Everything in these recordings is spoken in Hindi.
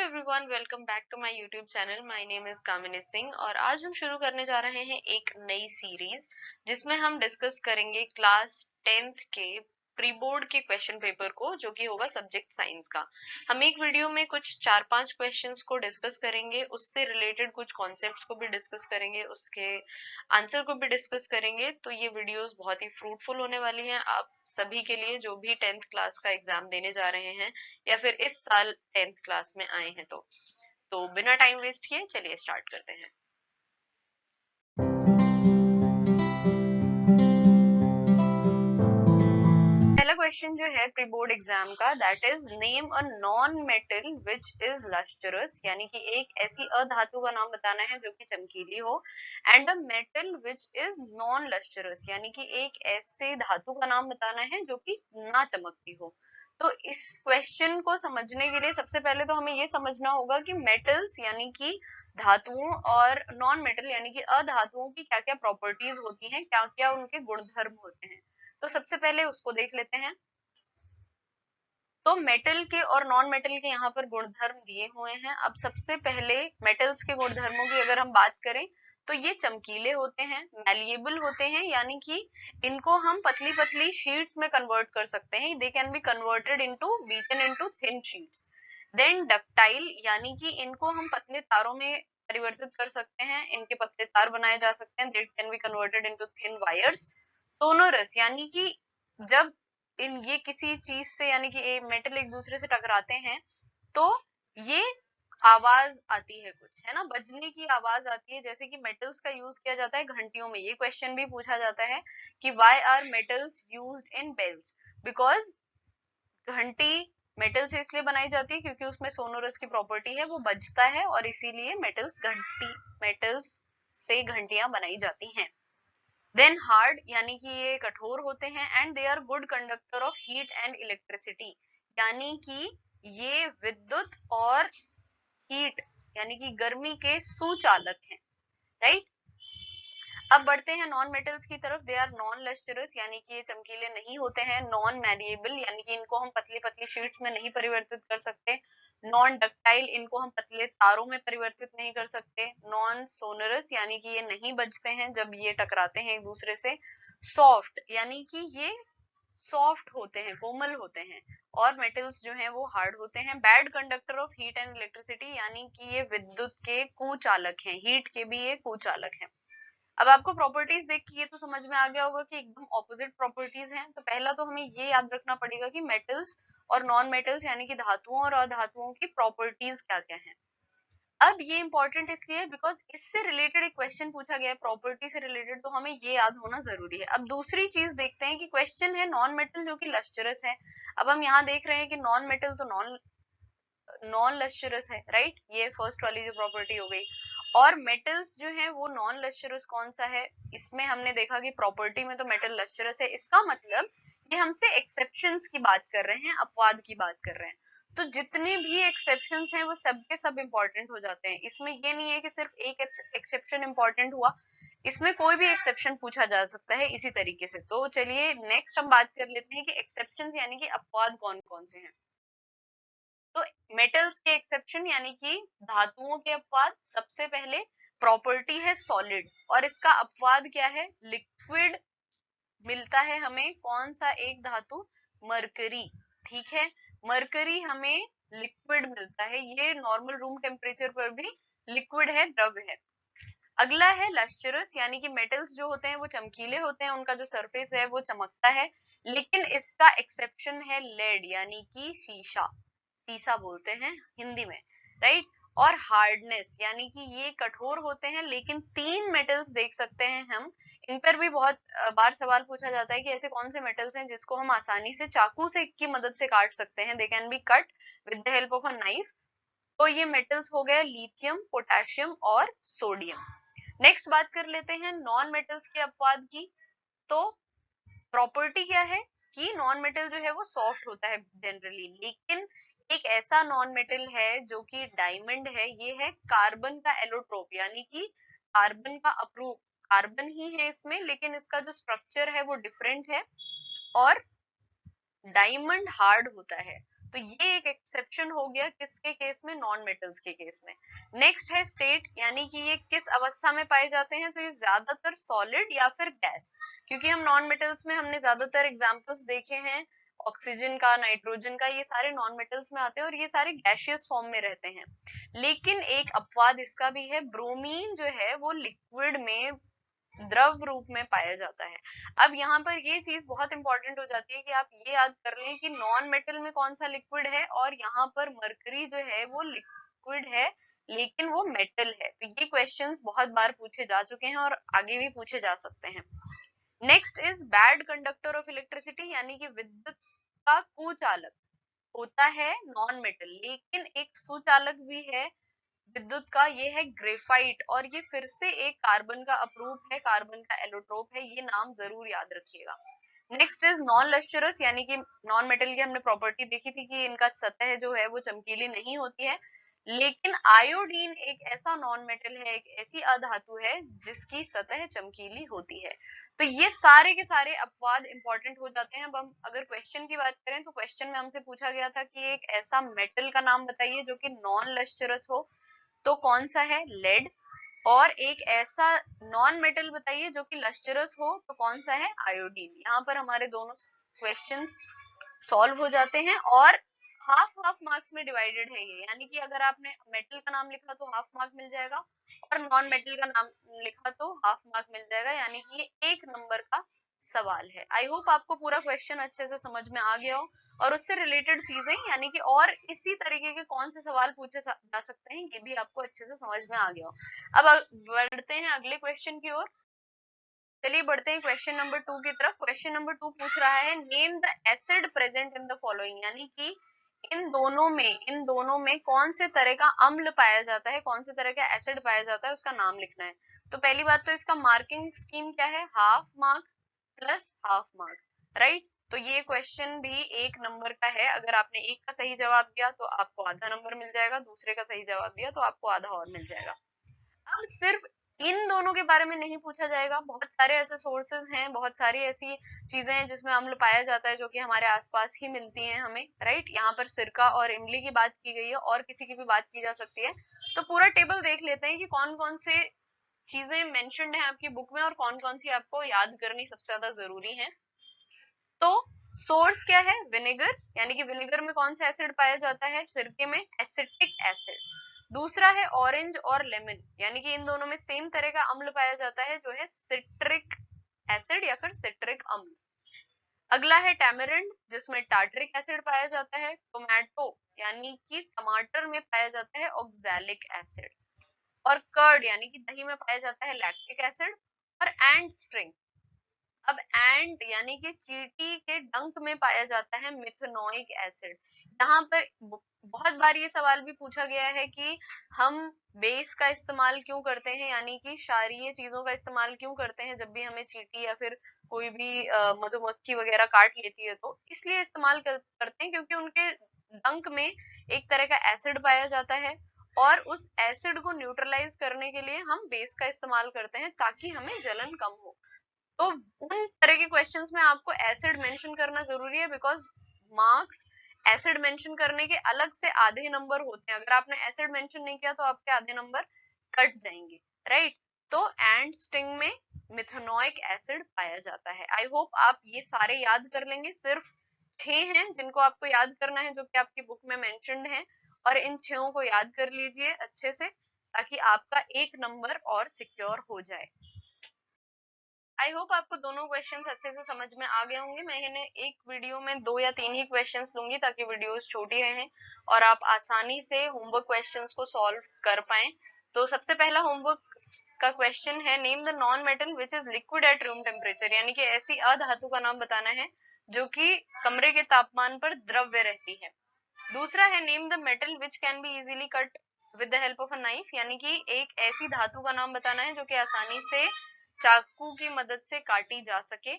Everyone, welcome back to my YouTube channel. My name is Kamini Singh और आज हम शुरू करने जा रहे हैं एक नई सीरीज जिसमें हम डिस्कस करेंगे क्लास 10th के प्री बोर्ड के क्वेश्चन पेपर को, जो कि होगा सब्जेक्ट साइंस का। हम एक वीडियो में कुछ 4-5 क्वेश्चंस को डिस्कस करेंगे, उससे रिलेटेड कुछ कॉन्सेप्ट्स को भी डिस्कस करेंगे, उसके आंसर को भी डिस्कस करेंगे। तो ये वीडियोस बहुत ही फ्रूटफुल होने वाली हैं आप सभी के लिए जो भी 10th क्लास का एग्जाम देने जा रहे हैं या फिर इस साल 10th क्लास में आए हैं। तो बिना टाइम वेस्ट किए चलिए स्टार्ट करते हैं। पहला क्वेश्चन जो है प्री बोर्ड एग्जाम का, that is name a non metal which is lustrous, यानी कि एक ऐसी अधातु का नाम बताना है जो कि चमकीली हो, and a metal which is non lustrous, यानी कि एक ऐसे धातु का नाम बताना है जो कि ना चमकती हो। तो इस क्वेश्चन को समझने के लिए सबसे पहले तो हमें ये समझना होगा कि मेटल्स यानी कि धातुओं और नॉन मेटल यानी कि अधातुओं की क्या क्या प्रॉपर्टीज होती हैं, क्या क्या उनके गुणधर्म होते हैं। तो सबसे पहले उसको देख लेते हैं। तो मेटल के और नॉन मेटल के यहाँ पर गुणधर्म दिए हुए हैं। अब सबसे पहले मेटल्स के गुणधर्मों की अगर हम बात करें तो ये चमकीले होते हैं, मैलिएबल होते हैं, यानी कि इनको हम पतली पतली शीट्स में कन्वर्ट कर सकते हैं। They can be converted into beaten into thin sheets. Then ductile, यानी कि इनको हम पतले तारों में परिवर्तित कर सकते हैं, इनके पतले तार बनाए जा सकते हैं। That can be converted into thin wires. Sonorous, यानी कि जब ये किसी चीज से यानी कि मेटल एक दूसरे से टकराते हैं तो ये आवाज आती है, कुछ है ना, बजने की आवाज आती है। जैसे कि मेटल्स का यूज किया जाता है घंटियों में। ये क्वेश्चन भी पूछा जाता है कि why are metals used in bells, because घंटी मेटल से इसलिए बनाई जाती है क्योंकि उसमें सोनोरस की प्रॉपर्टी है, वो बजता है, और इसीलिए मेटल्स से घंटियां बनाई जाती हैं। देन हार्ड, यानी कि ये कठोर होते हैं, and they are good conductor of heat and electricity, यानी कि ये विद्युत और हीट यानी कि गर्मी के सुचालक हैं, राइट। अब बढ़ते हैं नॉन मेटल्स की तरफ। दे आर नॉन लस्टरस, यानी कि ये चमकीले नहीं होते हैं। नॉन मैलिएबल, यानी कि इनको हम पतली पतली शीट्स में नहीं परिवर्तित कर सकते। नॉन डक्टाइल, इनको हम पतले तारों में परिवर्तित नहीं कर सकते। नॉन सोनरस, यानी कि ये नहीं बजते हैं जब ये टकराते हैं एक दूसरे से। सॉफ्ट, यानी कि ये सॉफ्ट होते हैं, कोमल होते हैं, और मेटल्स जो हैं वो हार्ड होते हैं। Bad conductor of heat and electricity, यानी कि ये विद्युत के कुचालक हैं, हीट के भी ये कुचालक हैं। अब आपको प्रॉपर्टीज देख के ये तो समझ में आ गया होगा कि एकदम ऑपोजिट प्रॉपर्टीज हैं। तो पहला तो हमें ये याद रखना पड़ेगा कि मेटल्स और नॉन मेटल्स यानी कि धातुओं और अधातुओं की प्रॉपर्टीज क्या क्या हैं। अब ये इंपॉर्टेंट इसलिए है बिकॉज इससे रिलेटेड एक क्वेश्चन पूछा गया है प्रॉपर्टी से रिलेटेड, तो हमें ये याद होना जरूरी है। अब दूसरी चीज देखते हैं कि क्वेश्चन है नॉन मेटल जो कि लस्टरस है। अब हम यहाँ देख रहे हैं कि नॉन मेटल तो नॉन नॉन लस्टरस है, राइट। ये फर्स्ट वाली जो प्रॉपर्टी हो गई। और मेटल्स जो है वो नॉन लस्टरस कौन सा है, इसमें हमने देखा कि प्रॉपर्टी में तो मेटल लस्टरस है। इसका मतलब ये हमसे एक्सेप्शंस की बात कर रहे हैं, अपवाद की बात कर रहे हैं। तो जितने भी एक्सेप्शंस हैं वो सब के सब इंपॉर्टेंट हो जाते हैं। इसमें ये नहीं है कि सिर्फ एक एक्सेप्शन इंपॉर्टेंट हुआ, इसमें कोई भी एक्सेप्शन पूछा जा सकता है इसी तरीके से। तो चलिए नेक्स्ट हम बात कर लेते हैं कि एक्सेप्शंस यानी कि अपवाद कौन कौन से हैं। तो मेटल्स के एक्सेप्शन यानी कि धातुओं के अपवाद, सबसे पहले प्रॉपर्टी है सॉलिड, और इसका अपवाद क्या है, लिक्विड मिलता है हमें। कौन सा एक धातु, मरकरी, ठीक है। मरकरी हमें लिक्विड मिलता है, ये नॉर्मल रूम टेम्परेचर पर भी लिक्विड है, द्रव है। अगला है लस्टरस, यानी कि मेटल्स जो होते हैं वो चमकीले होते हैं, उनका जो सरफेस है वो चमकता है, लेकिन इसका एक्सेप्शन है लेड, यानी कि शीशा, सीसा बोलते हैं हिंदी में, राइट। और हार्डनेस, यानी कि ये कठोर होते हैं, लेकिन तीन मेटल्स देख सकते हैं हम। इन पर भी बहुत बार सवाल पूछा जाता है कि ऐसे कौन से मेटल्स हैं जिसको हम आसानी से चाकू से की मदद से काट सकते हैं। They can B cut with the help of a knife. तो ये मेटल्स हो गए लिथियम, पोटेशियम और सोडियम। नेक्स्ट बात कर लेते हैं नॉन मेटल्स के अपवाद की। तो प्रॉपर्टी क्या है कि नॉन मेटल जो है वो सॉफ्ट होता है जनरली, लेकिन एक ऐसा नॉन मेटल है जो कि डायमंड है, ये है कार्बन का एलोट्रोप, यानी कि कार्बन का अपरूप। कार्बन ही है इसमें, लेकिन इसका जो स्ट्रक्चर है वो डिफरेंट है, और डायमंड हार्ड होता है। तो ये एक एक्सेप्शन हो गया किसके केस में, नॉन मेटल्स के केस में। नेक्स्ट है स्टेट, यानी कि ये किस अवस्था में पाए जाते हैं, तो ये ज्यादातर सॉलिड या फिर गैस, क्योंकि हम नॉन मेटल्स में हमने ज्यादातर एग्जांपल्स देखे हैं ऑक्सीजन का, नाइट्रोजन का, ये सारे नॉन मेटल्स में आते हैं और ये सारे गैसियस फॉर्म में रहते हैं। लेकिन एक अपवाद इसका भी है, ब्रोमीन जो है वो लिक्विड में द्रव रूप में पाया जाता है। अब यहाँ पर ये चीज बहुत इंपॉर्टेंट हो जाती है कि आप ये याद कर लें कि नॉन मेटल में कौन सा लिक्विड है, और यहाँ पर मरकरी जो है वो लिक्विड है लेकिन वो मेटल है। तो ये क्वेश्चंस बहुत बार पूछे जा चुके हैं और आगे भी पूछे जा सकते हैं। Next is bad conductor of electricity, यानी कि विद्युत का कुचालक होता है नॉन मेटल, लेकिन एक सुचालक भी है विद्युत का, ये है ग्रेफाइट, और ये फिर से एक कार्बन का अपरूप है, कार्बन का एलोट्रोप है, ये नाम जरूर याद रखिएगा। नेक्स्ट इज नॉन लस्टरस, यानी कि नॉन मेटल की हमने प्रॉपर्टी देखी थी कि इनका सतह जो है वो चमकीली नहीं होती है, लेकिन आयोडीन एक ऐसा नॉन मेटल है, एक ऐसी अधातु है जिसकी सतह चमकीली होती है। तो ये सारे के सारे अपवाद इंपॉर्टेंट हो जाते हैं। अब हम अगर क्वेश्चन की बात करें तो क्वेश्चन में हमसे पूछा गया था कि एक ऐसा मेटल का नाम बताइए जो कि नॉन लस्टरस हो, तो कौन सा है, लेड। और एक ऐसा नॉन मेटल बताइए जो कि लस्टरस हो, तो कौन सा है, आयोडीन। यहाँ पर हमारे दोनों क्वेश्चंस सॉल्व हो जाते हैं और हाफ हाफ मार्क्स में डिवाइडेड है ये, यानी कि अगर आपने मेटल का नाम लिखा तो हाफ मार्क मिल जाएगा और नॉन मेटल का नाम लिखा तो हाफ मार्क मिल जाएगा, यानी कि ये 1 नंबर का सवाल है। आई होप आपको पूरा क्वेश्चन अच्छे से समझ में आ गया हो और उससे रिलेटेड चीजें, यानी कि और इसी तरीके के कौन से सवाल पूछे जा सकते हैं, ये भी आपको अच्छे से समझ में आ गया हो। अब बढ़ते हैं अगले क्वेश्चन की ओर। चलिए बढ़ते हैं क्वेश्चन नंबर 2 की तरफ। क्वेश्चन नंबर 2 पूछ रहा है name the acid present in the following, यानी कि इन दोनों में कौन से तरह का अम्ल पाया जाता है, कौन से तरह का एसिड पाया जाता है, उसका नाम लिखना है। तो पहली बात तो इसका मार्किंग स्कीम क्या है, half mark plus half mark, right. तो ये क्वेश्चन भी 1 नंबर का है। अगर आपने एक का सही जवाब दिया तो आपको आधा नंबर मिल जाएगा, दूसरे का सही जवाब दिया तो आपको आधा और मिल जाएगा। अब सिर्फ इन दोनों के बारे में नहीं पूछा जाएगा, बहुत सारे ऐसे सोर्सेज हैं, बहुत सारी ऐसी चीजें हैं जिसमें अम्ल पाया जाता है जो कि हमारे आसपास ही मिलती हैं हमें, राइट। यहाँ पर सिरका और इमली की बात की गई है और किसी की भी बात की जा सकती है। तो पूरा टेबल देख लेते हैं कि कौन कौन से चीजें मेंशन्ड है आपकी बुक में और कौन कौन सी आपको याद करनी सबसे ज्यादा जरूरी है। तो सोर्स क्या है, विनेगर, यानी कि विनेगर में कौन सा एसिड पाया जाता है, सिरके में एसिटिक एसिड। दूसरा है ऑरेंज और लेमन, यानी कि इन दोनों में सेम तरह का अम्ल पाया जाता है जो है सिट्रिक एसिड या फिर सिट्रिक अम्ल। अगला है टैमरिंड, जिसमें टार्टरिक एसिड पाया जाता है। टोमेटो, यानी कि टमाटर में पाया जाता है ऑक्सैलिक एसिड। और कर्ड, यानी कि दही में पाया जाता है लैक्टिक एसिड। और एंड स्ट्रिंग, अब एंड यानी कि चींटी के डंक में पाया जाता है मिथेनोइक एसिड। यहाँ पर बहुत बार ये सवाल भी पूछा गया है कि हम बेस का इस्तेमाल क्यों करते हैं, यानी कि क्षारीय चीजों का इस्तेमाल क्यों करते हैं जब भी हमें चींटी या फिर कोई भी मधुमक्खी वगैरह काट लेती है, तो इसलिए इस्तेमाल करते हैं क्योंकि उनके डंक में एक तरह का एसिड पाया जाता है और उस एसिड को न्यूट्रलाइज करने के लिए हम बेस का इस्तेमाल करते हैं ताकि हमें जलन कम हो। तो उन तरह के क्वेश्चंस में आपको एसिड मेंशन करना जरूरी है, बिकॉज मार्क्स एसिड मेंशन करने के अलग से आधे नंबर होते हैं। अगर आपने एसिड मेंशन नहीं किया तो आपके आधे नंबर कट जाएंगे, राइट। तो एंड स्टिंग में मिथेनोइक एसिड पाया जाता है। आई होप आप ये सारे याद कर लेंगे। सिर्फ 6 हैं जिनको आपको याद करना है जो कि आपकी बुक में मेंशन्ड है, और इन 6 को याद कर लीजिए अच्छे से ताकि आपका 1 नंबर और सिक्योर हो जाए। आई होप आपको दोनों क्वेश्चंस अच्छे से समझ में आ गए होंगे। मैं इन्हें एक वीडियो में 2 या 3 ही क्वेश्चंस लूंगी ताकि वीडियोस छोटी रहें और आप आसानी से होमवर्क क्वेश्चंस को सॉल्व कर पाएं। तो सबसे पहला होमवर्क का क्वेश्चन है name the non metal which is liquid at room temperature, यानी कि ऐसी अधातु का नाम बताना है जो कि कमरे के तापमान पर द्रव्य रहती है। दूसरा है name the metal which can be easily cut with the help of a knife, यानी कि एक ऐसी धातु का नाम बताना है जो कि आसानी से चाकू की मदद से काटी जा सके।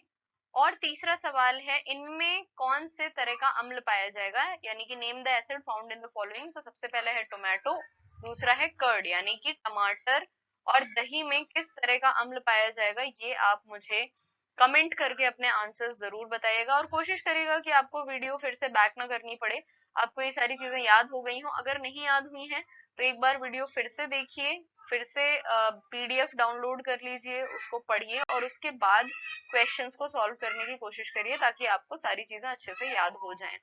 और तीसरा सवाल है इनमें कौन से तरह का अम्ल पाया जाएगा, यानी कि name the acid found in the following. तो सबसे पहला है टोमेटो, दूसरा है कर्ड यानी कि टमाटर, और दही में किस तरह का अम्ल पाया जाएगा, ये आप मुझे कमेंट करके अपने आंसर्स जरूर बताइएगा और कोशिश करिएगा कि आपको वीडियो फिर से बैक ना करनी पड़े। आपको ये सारी चीजें याद हो गई हो। अगर नहीं याद हुई हैं तो एक बार वीडियो फिर से देखिए, फिर से पीडीएफ डाउनलोड कर लीजिए, उसको पढ़िए और उसके बाद क्वेश्चंस को सॉल्व करने की कोशिश करिए ताकि आपको सारी चीजें अच्छे से याद हो जाएं।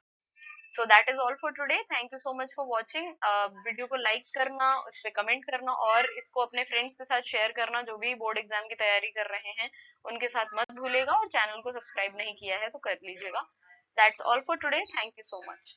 So that is all for today. Thank you so much for watching. Video को लाइक करना, उस पर कमेंट करना और इसको अपने फ्रेंड्स के साथ शेयर करना जो भी बोर्ड एग्जाम की तैयारी कर रहे हैं, उनके साथ मत भूलेगा। और चैनल को सब्सक्राइब नहीं किया है तो कर लीजिएगा। That's all for today. Thank you so much.